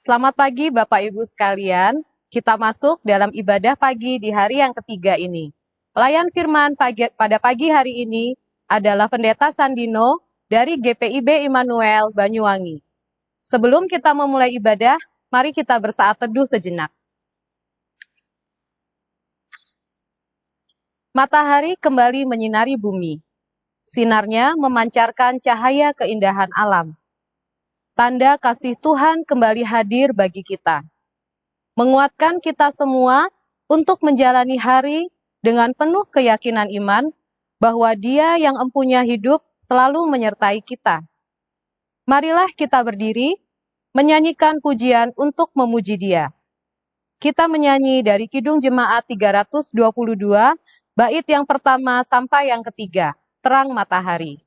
Selamat pagi Bapak Ibu sekalian. Kita masuk dalam ibadah pagi di hari yang ketiga ini. Pelayan firman pada pagi hari ini adalah Pendeta Sandino dari GPIB Immanuel Banyuwangi. Sebelum kita memulai ibadah, mari kita bersaat teduh sejenak. Matahari kembali menyinari bumi. Sinarnya memancarkan cahaya keindahan alam. Tanda kasih Tuhan kembali hadir bagi kita. Menguatkan kita semua untuk menjalani hari dengan penuh keyakinan iman bahwa Dia yang empunya hidup selalu menyertai kita. Marilah kita berdiri, menyanyikan pujian untuk memuji Dia. Kita menyanyi dari Kidung Jemaat 322, bait yang pertama sampai yang ketiga, Terang Matahari.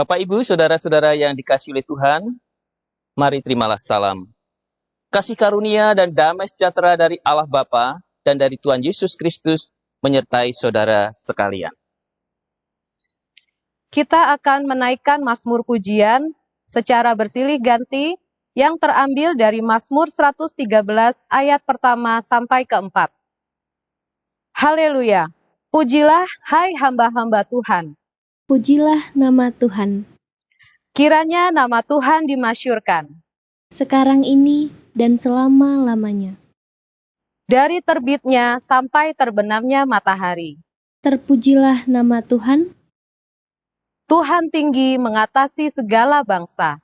Bapak, Ibu, Saudara-saudara yang dikasihi oleh Tuhan, mari terimalah salam. Kasih karunia dan damai sejahtera dari Allah Bapa dan dari Tuhan Yesus Kristus menyertai saudara sekalian. Kita akan menaikkan Mazmur pujian secara bersilih ganti yang terambil dari Mazmur 113 ayat pertama sampai keempat. Haleluya, pujilah hai hamba-hamba Tuhan. Pujilah nama Tuhan. Kiranya nama Tuhan dimasyurkan. Sekarang ini dan selama-lamanya. Dari terbitnya sampai terbenamnya matahari. Terpujilah nama Tuhan. Tuhan tinggi mengatasi segala bangsa.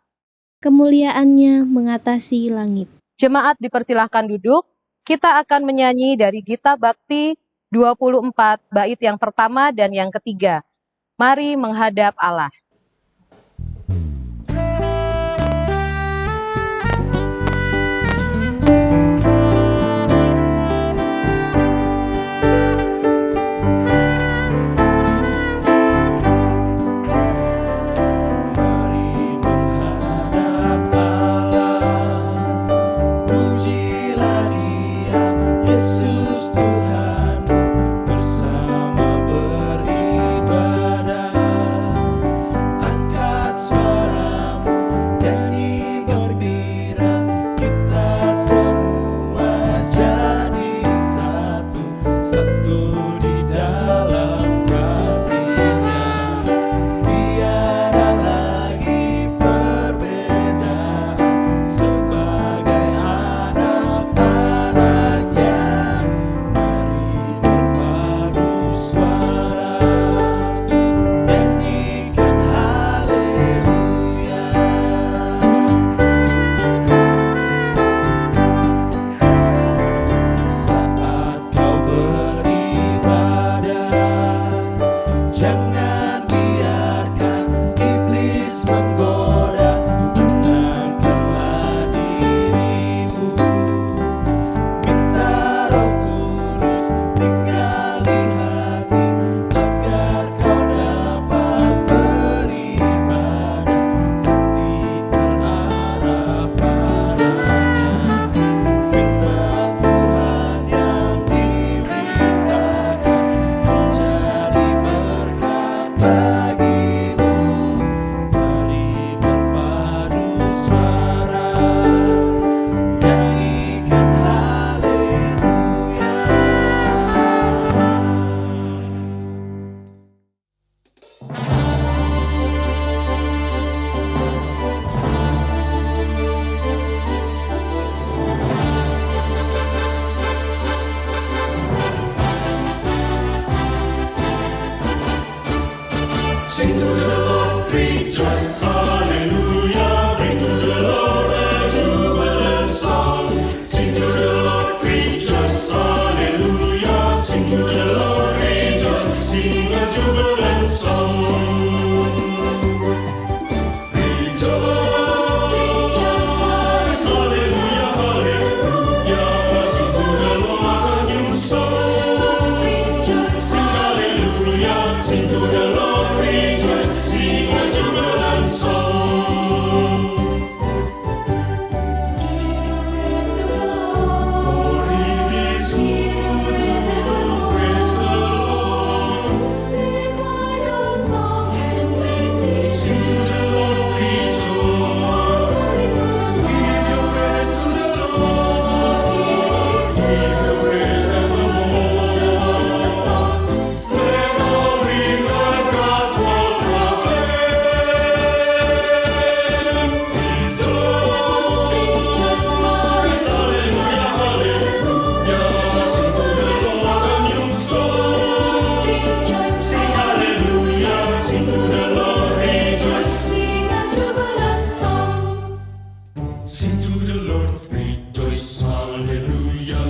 Kemuliaannya mengatasi langit. Jemaat dipersilahkan duduk. Kita akan menyanyi dari Gita Bakti 24 bait yang pertama dan yang ketiga. Mari menghadap Allah. Tuhan bersama beribadah.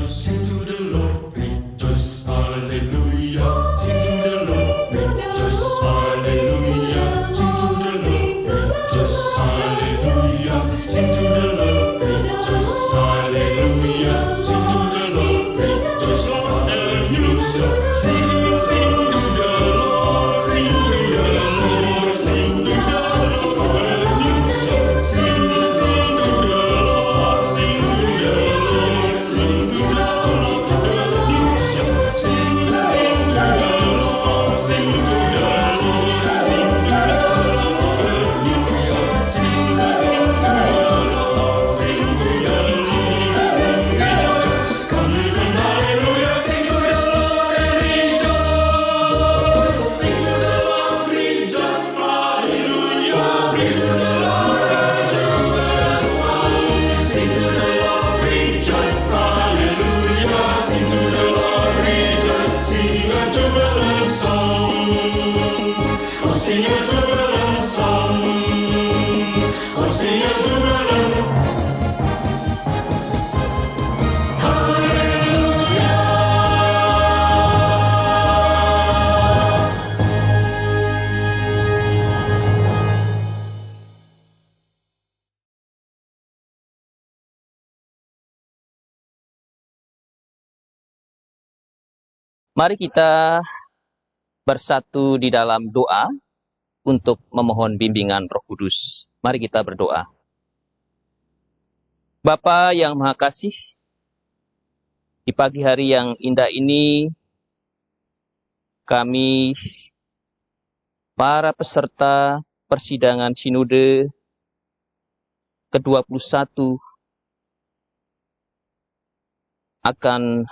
sing to the Lord, rejoice, hallelujah. Sing to the Lord, rejoice, hallelujah. Sing to the Lord, rejoice, hallelujah. Sing to the Lord, rejoice, hallelujah. Sing to the Lord, rejoice, hallelujah. Sing to the Lord, sing to the Lord, sing to the Lord, hallelujah. Sing to the Lord, sing to the Lord, sing to the Lord, hallelujah. Sing to the Lord, sing to the Lord, sing to the Lord, hallelujah. Sing to the Lord, sing to the Lord, rejoice. Come live in hallelujah, sing to the Lord and rejoice. Sing to the Lord, rejoice, hallelujah. Bring to the Lord, rejoice, hallelujah. Sing to the Lord, rejoice, hallelujah. Sing to the Lord, rejoice. Sing a jubilant song. Oh, sing a jubilant song. Oh, sing a jubilant. Mari kita bersatu di dalam doa untuk memohon bimbingan Roh Kudus. Mari kita berdoa. Bapa yang Maha Kasih, di pagi hari yang indah ini, kami, para peserta persidangan Sinode ke-21, akan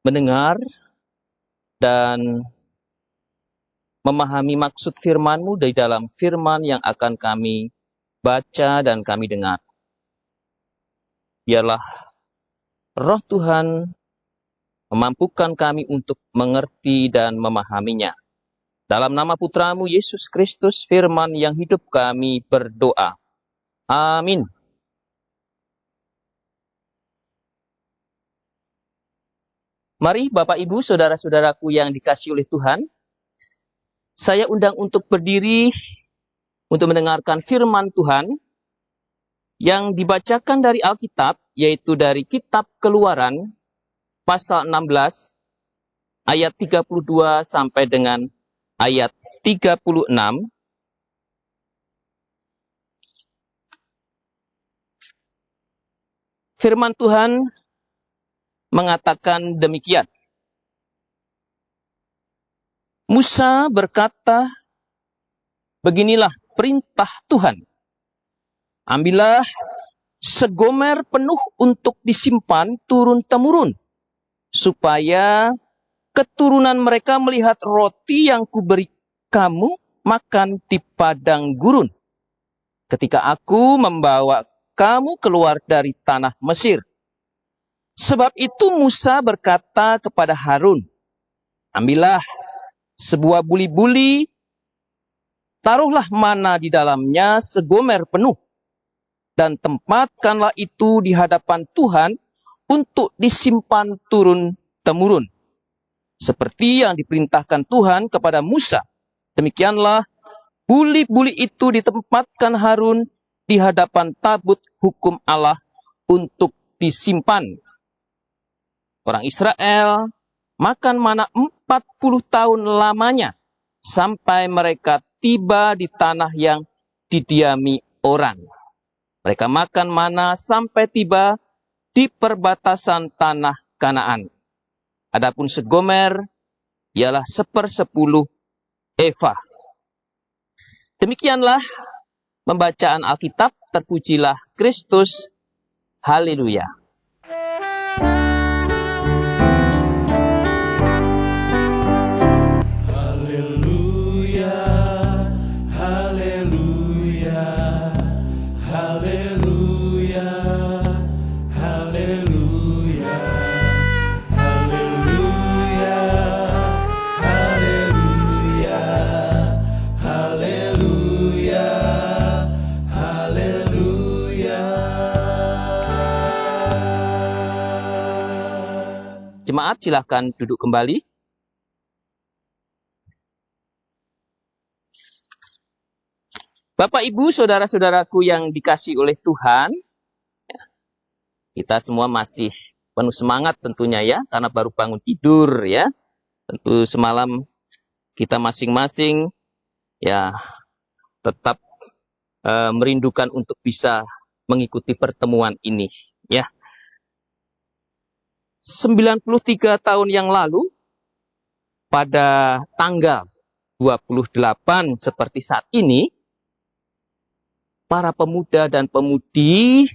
mendengar dan memahami maksud firman-Mu di dalam firman yang akan kami baca dan kami dengar. Biarlah Roh Tuhan memampukan kami untuk mengerti dan memahaminya. Dalam nama Putra-Mu Yesus Kristus, firman yang hidup, kami berdoa. Amin. Mari Bapak Ibu, saudara-saudaraku yang dikasihi oleh Tuhan, saya undang untuk berdiri untuk mendengarkan firman Tuhan yang dibacakan dari Alkitab, yaitu dari Kitab Keluaran, pasal 16, ayat 32 sampai dengan ayat 36. Firman Tuhan mengatakan demikian. Musa berkata, beginilah perintah Tuhan. Ambillah segomer penuh untuk disimpan turun-temurun, supaya keturunan mereka melihat roti yang kuberi kamu makan di padang gurun, ketika aku membawa kamu keluar dari tanah Mesir. Sebab itu Musa berkata kepada Harun, ambillah sebuah buli-buli, taruhlah mana di dalamnya segomer penuh, dan tempatkanlah itu di hadapan Tuhan untuk disimpan turun-temurun. Seperti yang diperintahkan Tuhan kepada Musa, demikianlah buli-buli itu ditempatkan Harun di hadapan tabut hukum Allah untuk disimpan. Orang Israel makan mana 40 tahun lamanya, sampai mereka tiba di tanah yang didiami orang. Mereka makan mana sampai tiba di perbatasan tanah Kanaan. Adapun segomer ialah 1/10 eva. Demikianlah pembacaan Alkitab. Terpujilah Kristus. Haleluya. Jemaat silahkan duduk kembali. Bapak, Ibu, saudara-saudaraku yang dikasihi oleh Tuhan, kita semua masih penuh semangat tentunya ya, karena baru bangun tidur ya. Tentu semalam kita masing-masing ya tetap merindukan untuk bisa mengikuti pertemuan ini ya. 93 tahun yang lalu, pada tanggal 28 seperti saat ini, para pemuda dan pemudi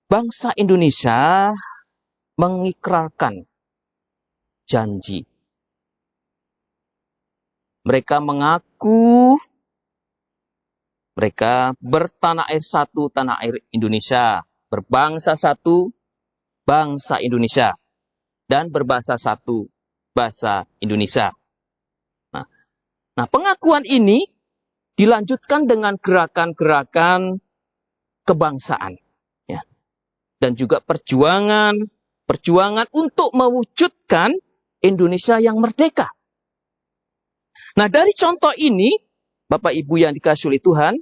bangsa Indonesia mengikrarkan janji. Mereka mengaku mereka bertanah air satu, tanah air Indonesia, berbangsa satu, bangsa Indonesia, dan berbahasa satu, bahasa Indonesia. Nah, pengakuan ini dilanjutkan dengan gerakan-gerakan kebangsaan, ya, dan juga perjuangan untuk mewujudkan Indonesia yang merdeka. Nah, dari contoh ini, Bapak Ibu yang dikasihi oleh Tuhan,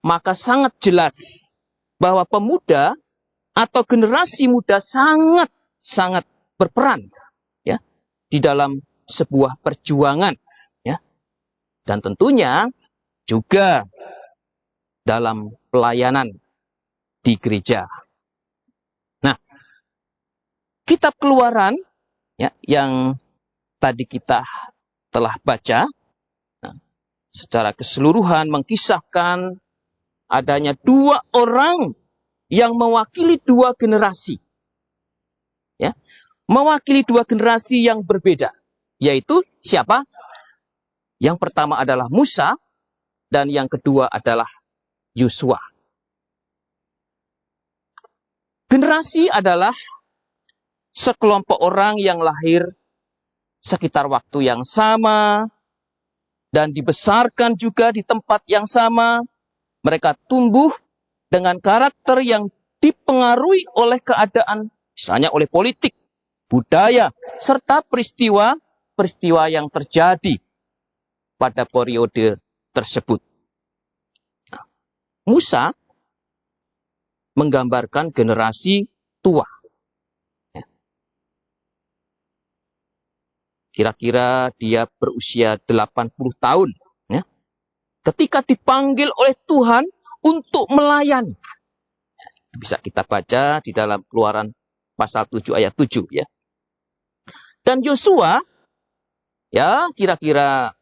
maka sangat jelas bahwa pemuda atau generasi muda sangat berperan ya di dalam sebuah perjuangan ya, dan tentunya juga dalam pelayanan di gereja. Nah, kitab Keluaran ya, yang tadi kita telah baca, secara keseluruhan mengkisahkan adanya dua orang yang mewakili dua generasi. Ya, mewakili dua generasi yang berbeda. Yaitu siapa? Yang pertama adalah Musa dan yang kedua adalah Yosua. Generasi adalah sekelompok orang yang lahir sekitar waktu yang sama dan dibesarkan juga di tempat yang sama. Mereka tumbuh dengan karakter yang dipengaruhi oleh keadaan, misalnya oleh politik, budaya, serta peristiwa yang terjadi pada periode tersebut. Nah, Musa menggambarkan generasi tua. Kira-kira dia berusia 80 tahun. Ya. Ketika dipanggil oleh Tuhan untuk melayani. Bisa kita baca di dalam Keluaran pasal 7 ayat 7. Ya. Dan Yosua, ya kira-kira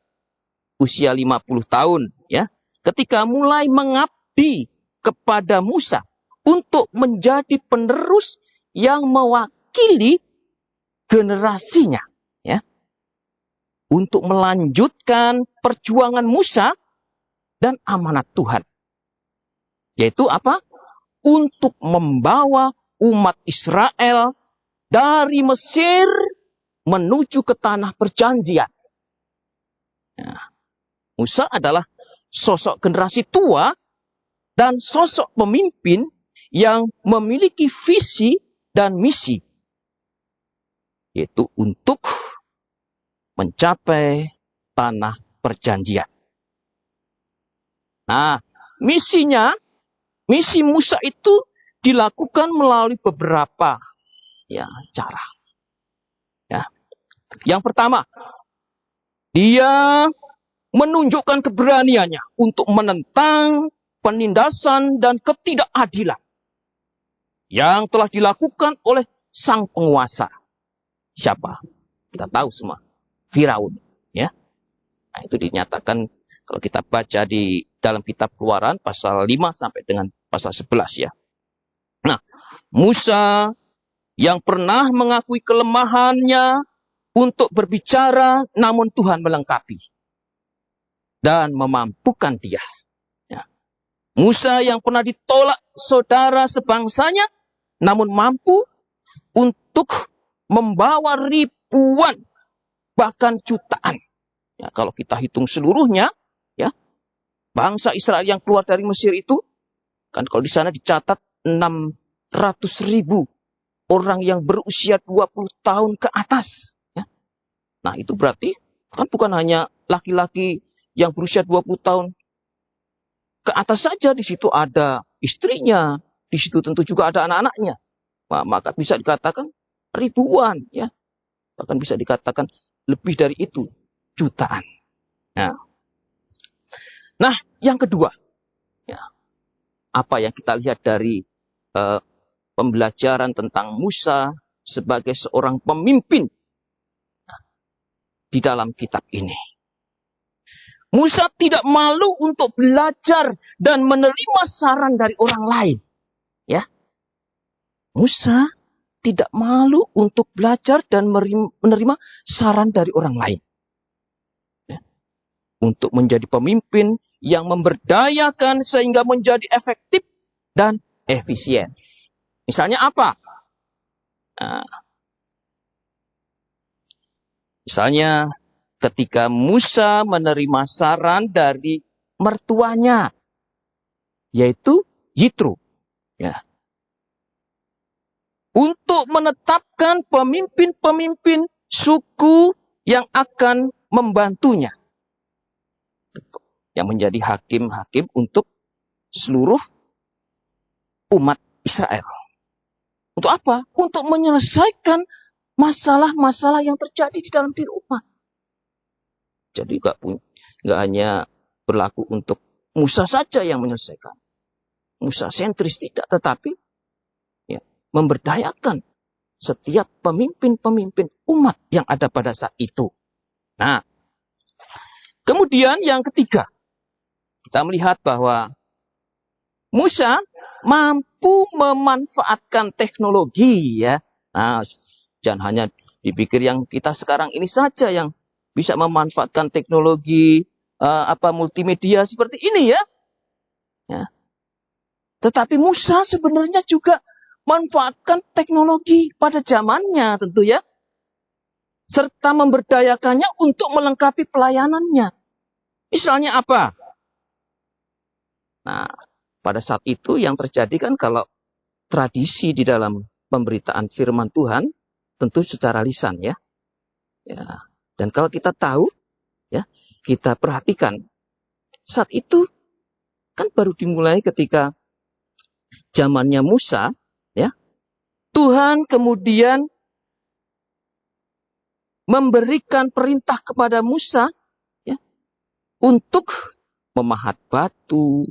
usia 50 tahun. Ya. Ketika mulai mengabdi kepada Musa untuk menjadi penerus yang mewakili generasinya. Ya. Untuk melanjutkan perjuangan Musa dan amanat Tuhan. Yaitu apa? Untuk membawa umat Israel dari Mesir menuju ke tanah perjanjian. Nah, Musa adalah sosok generasi tua dan sosok pemimpin yang memiliki visi dan misi. Yaitu untuk mencapai tanah perjanjian. Nah, misi Musa itu dilakukan melalui beberapa cara. Ya. Yang pertama, dia menunjukkan keberaniannya untuk menentang penindasan dan ketidakadilan yang telah dilakukan oleh sang penguasa. Siapa? Kita tahu semua. Firaun, ya. Nah, itu dinyatakan kalau kita baca di dalam kitab Keluaran pasal 5 sampai dengan pasal 11 ya. Nah, Musa yang pernah mengakui kelemahannya untuk berbicara, namun Tuhan melengkapi dan memampukan dia. Ya. Musa yang pernah ditolak saudara sebangsanya, namun mampu untuk membawa ribuan bahkan jutaan. Ya, kalau kita hitung seluruhnya, ya, bangsa Israel yang keluar dari Mesir itu, kan kalau di sana dicatat 600.000 orang yang berusia 20 tahun ke atas. Ya. Nah, itu berarti kan bukan hanya laki-laki yang berusia 20 tahun ke atas saja, di situ ada istrinya, di situ tentu juga ada anak-anaknya. Maka bisa dikatakan ribuan, ya. Bahkan bisa dikatakan lebih dari itu, jutaan. Nah, yang kedua, ya, apa yang kita lihat dari pembelajaran tentang Musa sebagai seorang pemimpin di dalam kitab ini. Musa tidak malu untuk belajar dan menerima saran dari orang lain. Ya. Musa tidak malu untuk belajar dan menerima saran dari orang lain. Ya. Untuk menjadi pemimpin yang memberdayakan sehingga menjadi efektif dan efisien. Misalnya apa? Nah, misalnya ketika Musa menerima saran dari mertuanya, yaitu Yitro, ya, untuk menetapkan pemimpin-pemimpin suku yang akan membantunya, yang menjadi hakim-hakim untuk seluruh umat Israel. Untuk apa? Untuk menyelesaikan masalah-masalah yang terjadi di dalam diri umat. Jadi nggak hanya berlaku untuk Musa saja yang menyelesaikan. Musa sentris tidak, tetapi ya, memberdayakan setiap pemimpin-pemimpin umat yang ada pada saat itu. Nah, kemudian yang ketiga, kita melihat bahwa Musa mampu memanfaatkan teknologi, ya. Nah, jangan hanya dipikir yang kita sekarang ini saja yang bisa memanfaatkan teknologi multimedia seperti ini, ya. Tetapi Musa sebenarnya juga manfaatkan teknologi pada zamannya tentu, ya. Serta memberdayakannya untuk melengkapi pelayanannya. Misalnya apa? Nah, pada saat itu yang terjadi kan kalau tradisi di dalam pemberitaan firman Tuhan tentu secara lisan, ya. Dan kalau kita tahu, ya, kita perhatikan saat itu kan baru dimulai ketika zamannya Musa, ya. Tuhan kemudian memberikan perintah kepada Musa, ya, untuk memahat batu,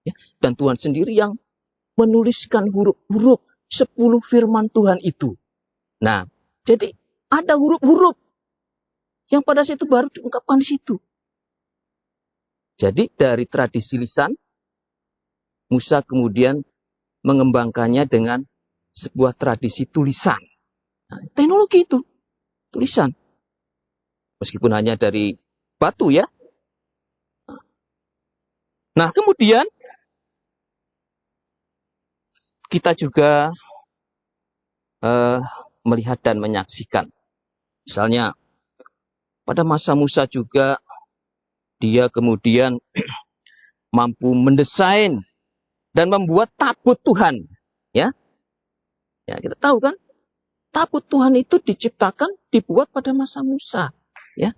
ya, dan Tuhan sendiri yang menuliskan huruf-huruf 10 firman Tuhan itu. Nah, jadi ada huruf-huruf yang pada saat itu baru diungkapkan di situ. Jadi dari tradisi lisan, Musa kemudian mengembangkannya dengan sebuah tradisi tulisan. Nah, teknologi itu, tulisan. Meskipun hanya dari batu, ya. Nah, kemudian kita juga melihat dan menyaksikan. Misalnya, pada masa Musa juga, dia kemudian mampu mendesain dan membuat tabut Tuhan. Ya, kita tahu kan, tabut Tuhan itu dibuat pada masa Musa. Ya,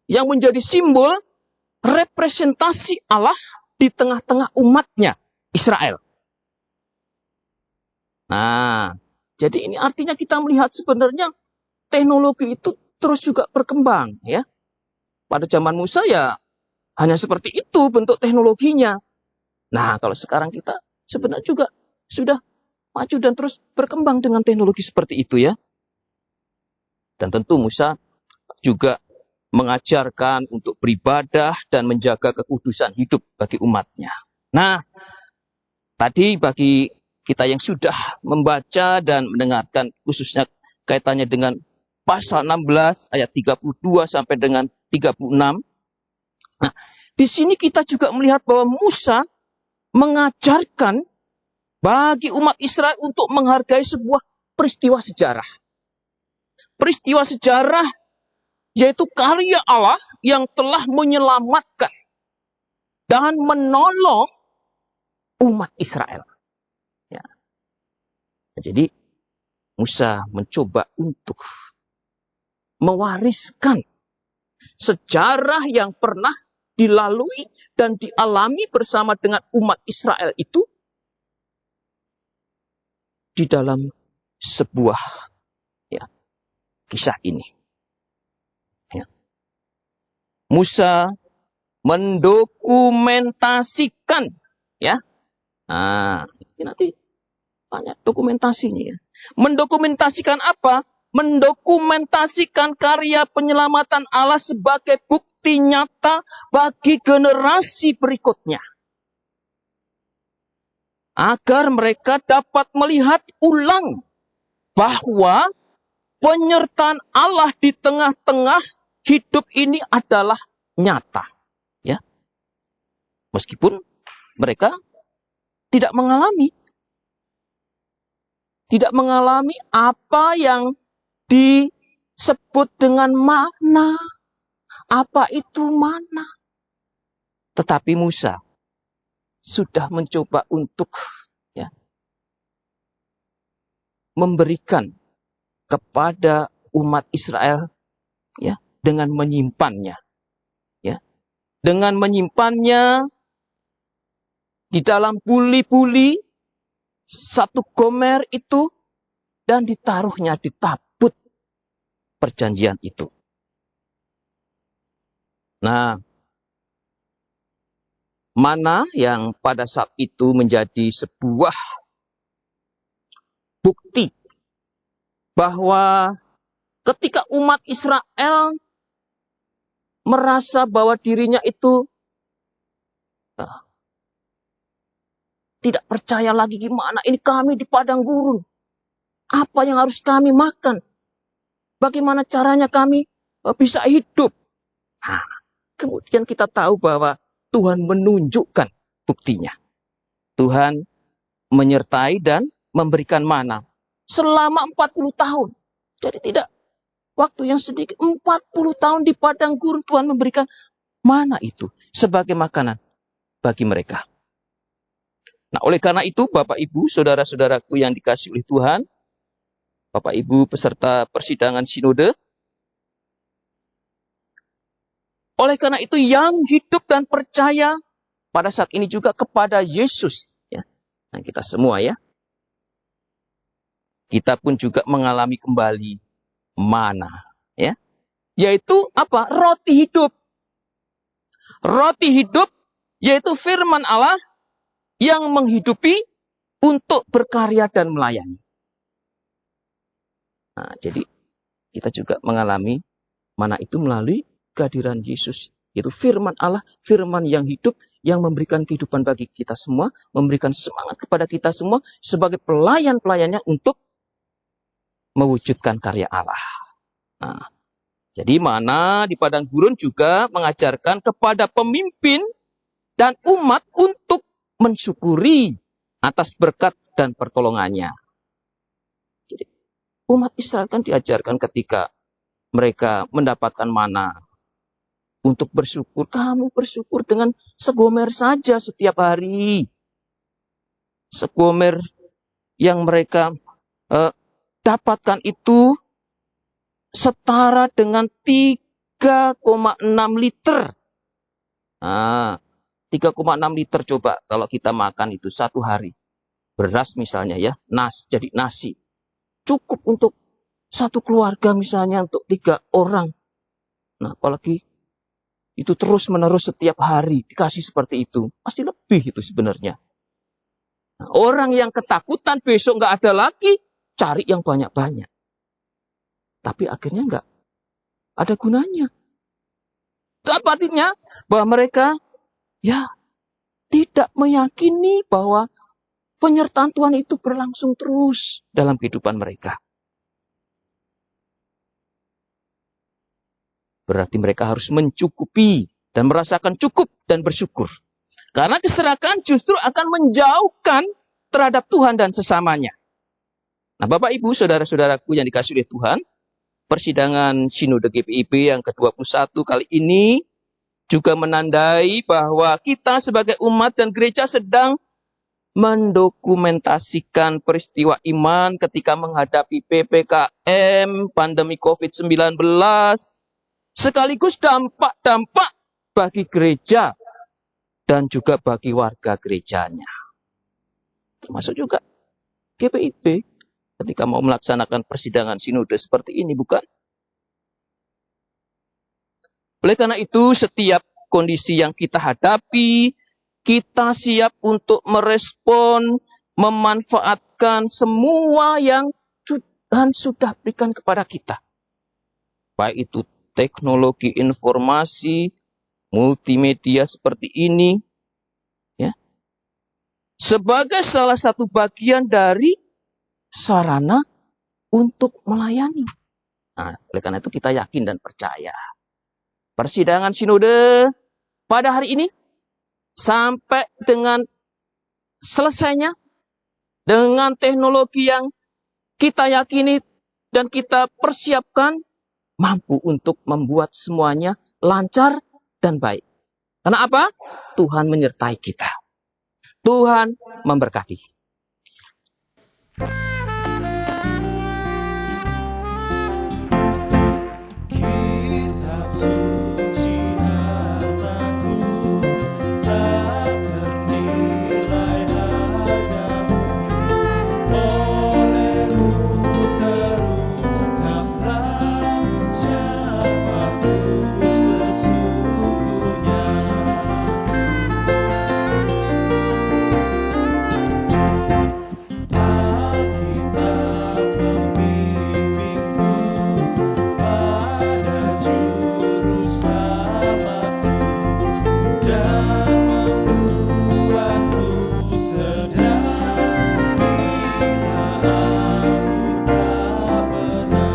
yang menjadi simbol representasi Allah di tengah-tengah umatnya, Israel. Nah, jadi ini artinya kita melihat sebenarnya teknologi itu terus juga berkembang, ya. Pada zaman Musa ya hanya seperti itu bentuk teknologinya. Nah, kalau sekarang kita sebenarnya juga sudah maju dan terus berkembang dengan teknologi seperti itu, ya. Dan tentu Musa juga mengajarkan untuk beribadah dan menjaga kekudusan hidup bagi umatnya. Nah, tadi bagi kita yang sudah membaca dan mendengarkan khususnya kaitannya dengan pasal 16 ayat 32 sampai dengan 36. Nah, di sini kita juga melihat bahwa Musa mengajarkan bagi umat Israel untuk menghargai sebuah peristiwa sejarah. Peristiwa sejarah yaitu karya Allah yang telah menyelamatkan dan menolong umat Israel. Ya. Jadi Musa mencoba untuk mewariskan sejarah yang pernah dilalui dan dialami bersama dengan umat Israel itu di dalam sebuah kisah ini. Musa mendokumentasikan, ini nanti banyak dokumentasinya. Mendokumentasikan apa? Mendokumentasikan karya penyelamatan Allah sebagai bukti nyata bagi generasi berikutnya. Agar mereka dapat melihat ulang bahwa penyertaan Allah di tengah-tengah hidup ini adalah nyata. Meskipun mereka tidak mengalami apa yang disebut dengan mana. Apa itu mana? Tetapi Musa sudah mencoba untuk memberikan kepada umat Israel dengan menyimpannya. Dengan menyimpannya di dalam buli-buli satu gomer itu dan ditaruhnya di tabut perjanjian itu. Nah, mana yang pada saat itu menjadi sebuah bukti bahwa ketika umat Israel merasa bahwa dirinya itu tidak percaya lagi, gimana ini kami di padang gurun. Apa yang harus kami makan? Bagaimana caranya kami bisa hidup? Kemudian kita tahu bahwa Tuhan menunjukkan buktinya. Tuhan menyertai dan memberikan mana selama 40 tahun. Jadi tidak waktu yang sedikit, 40 tahun di padang gurun Tuhan memberikan mana itu sebagai makanan bagi mereka. Nah, oleh karena itu Bapak Ibu, saudara-saudaraku yang dikasihi oleh Tuhan, Bapak Ibu peserta persidangan sinode, oleh karena itu yang hidup dan percaya pada saat ini juga kepada Yesus, nah, kita semua kita pun juga mengalami kembali mana, yaitu apa? Roti hidup. Roti hidup yaitu firman Allah yang menghidupi untuk berkarya dan melayani. Nah, jadi kita juga mengalami mana itu melalui kehadiran Yesus. Yaitu firman Allah, firman yang hidup, yang memberikan kehidupan bagi kita semua, memberikan semangat kepada kita semua sebagai pelayan-pelayannya untuk mewujudkan karya Allah. Nah, jadi mana di padang gurun juga mengajarkan kepada pemimpin dan umat untuk mensyukuri atas berkat dan pertolongannya. Jadi umat Israel kan diajarkan ketika mereka mendapatkan mana untuk bersyukur. Kamu bersyukur dengan segomer saja setiap hari. Segomer yang mereka dapatkan itu setara dengan 3,6 liter. 3,6 liter coba kalau kita makan itu satu hari. Beras misalnya jadi nasi. Cukup untuk satu keluarga misalnya untuk 3 orang. Nah, apalagi itu terus menerus setiap hari dikasih seperti itu. Pasti lebih itu sebenarnya. Nah, orang yang ketakutan besok nggak ada lagi, cari yang banyak-banyak. Tapi akhirnya nggak ada gunanya. Itu apa artinya? Bahwa mereka tidak meyakini bahwa penyertaan Tuhan itu berlangsung terus dalam kehidupan mereka. Berarti mereka harus mencukupi dan merasakan cukup dan bersyukur. Karena keserakahan justru akan menjauhkan terhadap Tuhan dan sesamanya. Nah, Bapak Ibu, saudara-saudaraku yang dikasihi oleh Tuhan, persidangan Sinode GPIB yang ke-21 kali ini juga menandai bahwa kita sebagai umat dan gereja sedang mendokumentasikan peristiwa iman ketika menghadapi PPKM, pandemi COVID-19, sekaligus dampak-dampak bagi gereja dan juga bagi warga gerejanya. Termasuk juga GPIB ketika mau melaksanakan persidangan sinode seperti ini, bukan? Oleh karena itu, setiap kondisi yang kita hadapi, kita siap untuk merespon, memanfaatkan semua yang Tuhan sudah berikan kepada kita. Baik itu teknologi informasi, multimedia seperti ini, ya, sebagai salah satu bagian dari sarana untuk melayani. Nah, oleh karena itu kita yakin dan percaya. Persidangan sinode pada hari ini sampai dengan selesainya dengan teknologi yang kita yakini dan kita persiapkan mampu untuk membuat semuanya lancar dan baik. Karena apa? Tuhan menyertai kita. Tuhan memberkati. Kitab suci hartaku, tak ternilai hargamu. Olehmu terungkaplah siapaku sesungguhnya. Alkitab membimbingku pada juru selamatku dan membuatku sedar bila aku tak benar.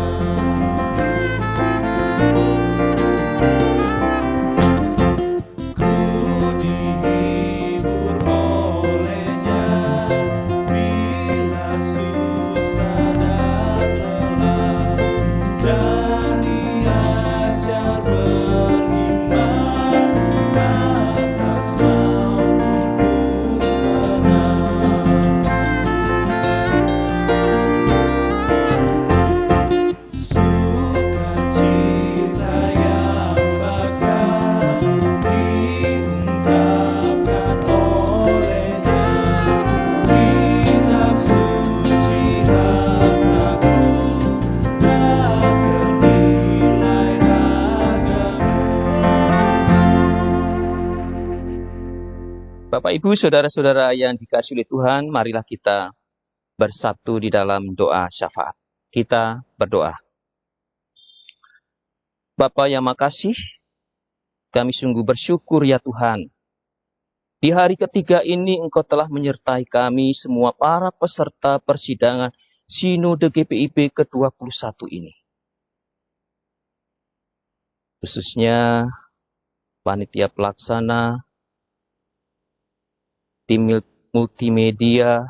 Ku dihibur olehnya bila susah dan lelah, dan diajar beriman atas maupun benar. Sukacita yang bakal diungkapkan olehnya. Kitab suci hartaku, tak ternilai hargamu. Bapak, Ibu, saudara-saudara yang dikasihi oleh Tuhan, marilah kita bersatu di dalam doa syafaat. Kita berdoa. Bapa yang makasih, kami sungguh bersyukur ya Tuhan. Di hari ketiga ini Engkau telah menyertai kami semua para peserta persidangan Sinode GPIB ke-21 ini. Khususnya panitia pelaksana, tim multimedia,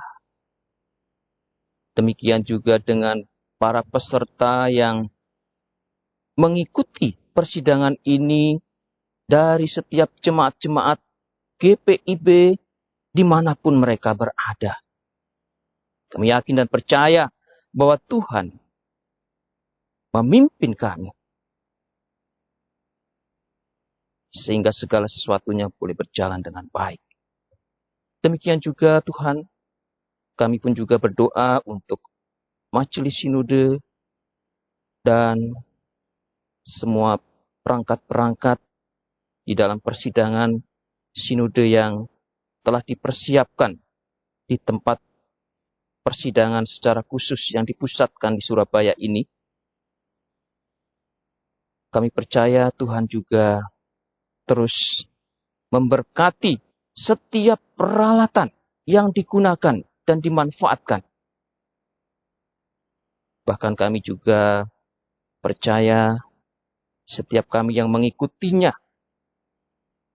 demikian juga dengan para peserta yang mengikuti persidangan ini dari setiap jemaat-jemaat GPIB dimanapun mereka berada. Kami yakin dan percaya bahwa Tuhan memimpin kami sehingga segala sesuatunya boleh berjalan dengan baik. Demikian juga Tuhan, kami pun juga berdoa untuk majelis sinode dan semua perangkat-perangkat di dalam persidangan sinode yang telah dipersiapkan di tempat persidangan secara khusus yang dipusatkan di Surabaya ini. Kami percaya Tuhan juga terus memberkati setiap peralatan yang digunakan dan dimanfaatkan. Bahkan kami juga percaya setiap kami yang mengikutinya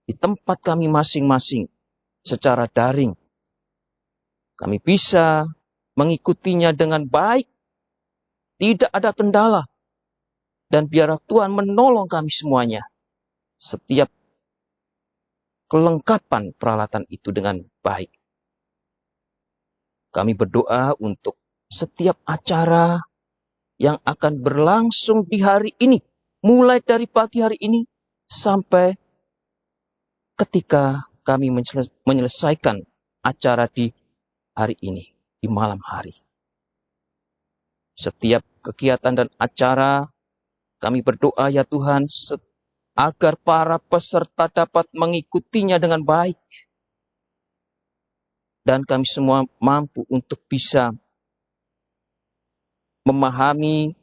di tempat kami masing-masing secara daring, kami bisa mengikutinya dengan baik, tidak ada kendala, dan biarlah Tuhan menolong kami semuanya. Setiap kelengkapan peralatan itu dengan baik. Kami berdoa untuk setiap acara yang akan berlangsung di hari ini, mulai dari pagi hari ini sampai ketika kami menyelesaikan acara di hari ini, di malam hari. Setiap kegiatan dan acara, kami berdoa ya Tuhan, agar para peserta dapat mengikutinya dengan baik. Dan kami semua mampu untuk bisa memahami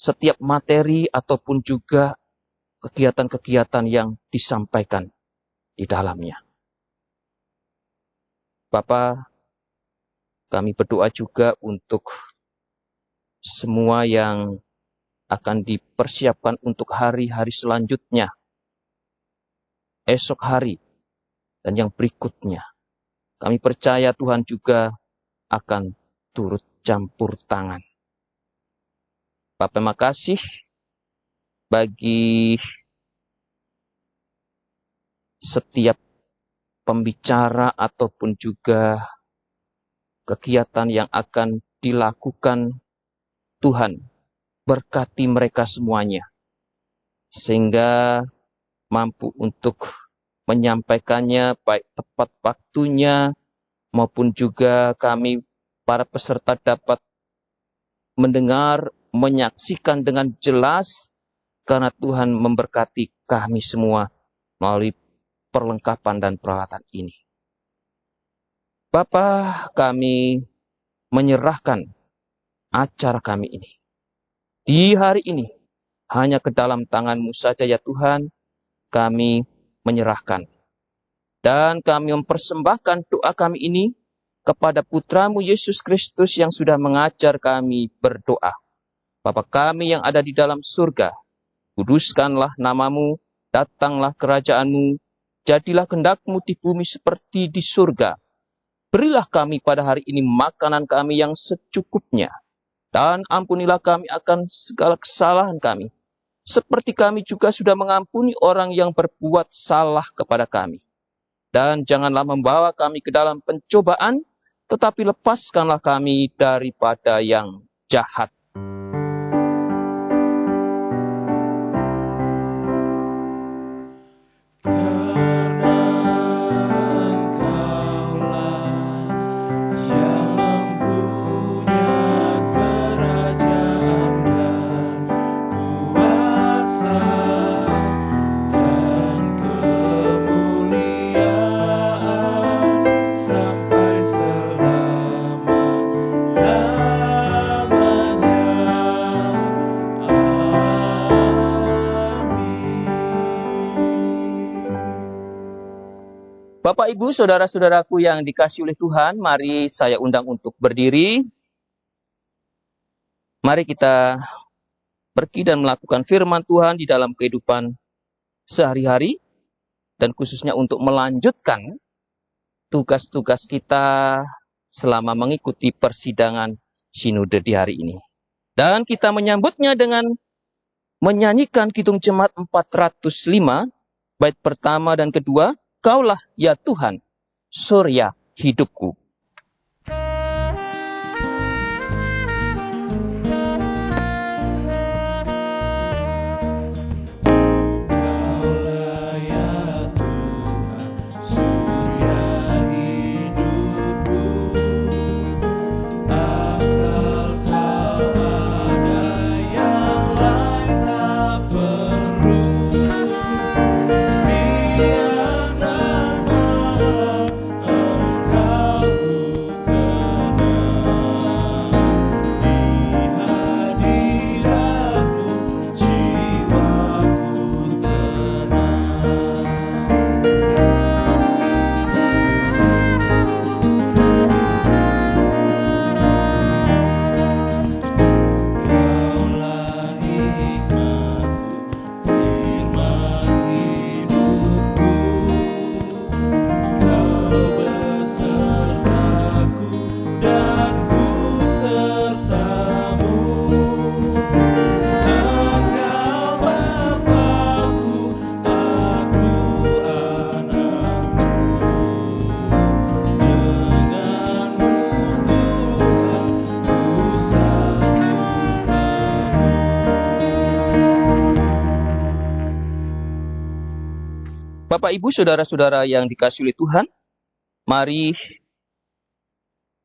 setiap materi ataupun juga kegiatan-kegiatan yang disampaikan di dalamnya. Bapa, kami berdoa juga untuk semua yang akan dipersiapkan untuk hari-hari selanjutnya, esok hari, dan yang berikutnya. Kami percaya Tuhan juga akan turut campur tangan. Bapa, terima kasih bagi setiap pembicara ataupun juga kegiatan yang akan dilakukan. Tuhan, berkati mereka semuanya, sehingga mampu untuk menyampaikannya baik tepat waktunya, maupun juga kami para peserta dapat mendengar, menyaksikan dengan jelas, karena Tuhan memberkati kami semua melalui perlengkapan dan peralatan ini. Bapa, kami menyerahkan acara kami ini di hari ini hanya ke dalam tangan-Mu saja ya Tuhan, kami menyerahkan. Dan kami mempersembahkan doa kami ini kepada Putra-Mu Yesus Kristus yang sudah mengajar kami berdoa. Bapa kami yang ada di dalam surga, kuduskanlah nama-Mu, datanglah kerajaan-Mu, jadilah kehendak-Mu di bumi seperti di surga. Berilah kami pada hari ini makanan kami yang secukupnya, dan ampunilah kami akan segala kesalahan kami, seperti kami juga sudah mengampuni orang yang berbuat salah kepada kami. Dan janganlah membawa kami ke dalam pencobaan, tetapi lepaskanlah kami daripada yang jahat. Bapak, Ibu, saudara-saudaraku yang dikasihi oleh Tuhan, mari saya undang untuk berdiri. Mari kita pergi dan melakukan firman Tuhan di dalam kehidupan sehari-hari, dan khususnya untuk melanjutkan tugas-tugas kita selama mengikuti persidangan sinode di hari ini. Dan kita menyambutnya dengan menyanyikan Kidung Jemaat 405, bait pertama dan kedua, Kaulah ya Tuhan, surya hidupku. Siang dan malam Engkau Bapak, Ibu, saudara-saudara yang dikasihi oleh Tuhan, mari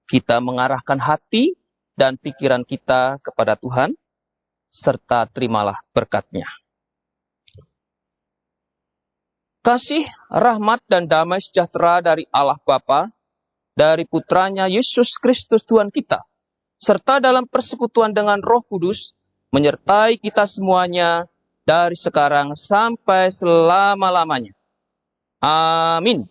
kita mengarahkan hati dan pikiran kita kepada Tuhan, serta terimalah berkat-Nya. Kasih, rahmat, dan damai sejahtera dari Allah Bapa, dari Putranya Yesus Kristus Tuhan kita, serta dalam persekutuan dengan Roh Kudus, menyertai kita semuanya dari sekarang sampai selama-lamanya. Amin.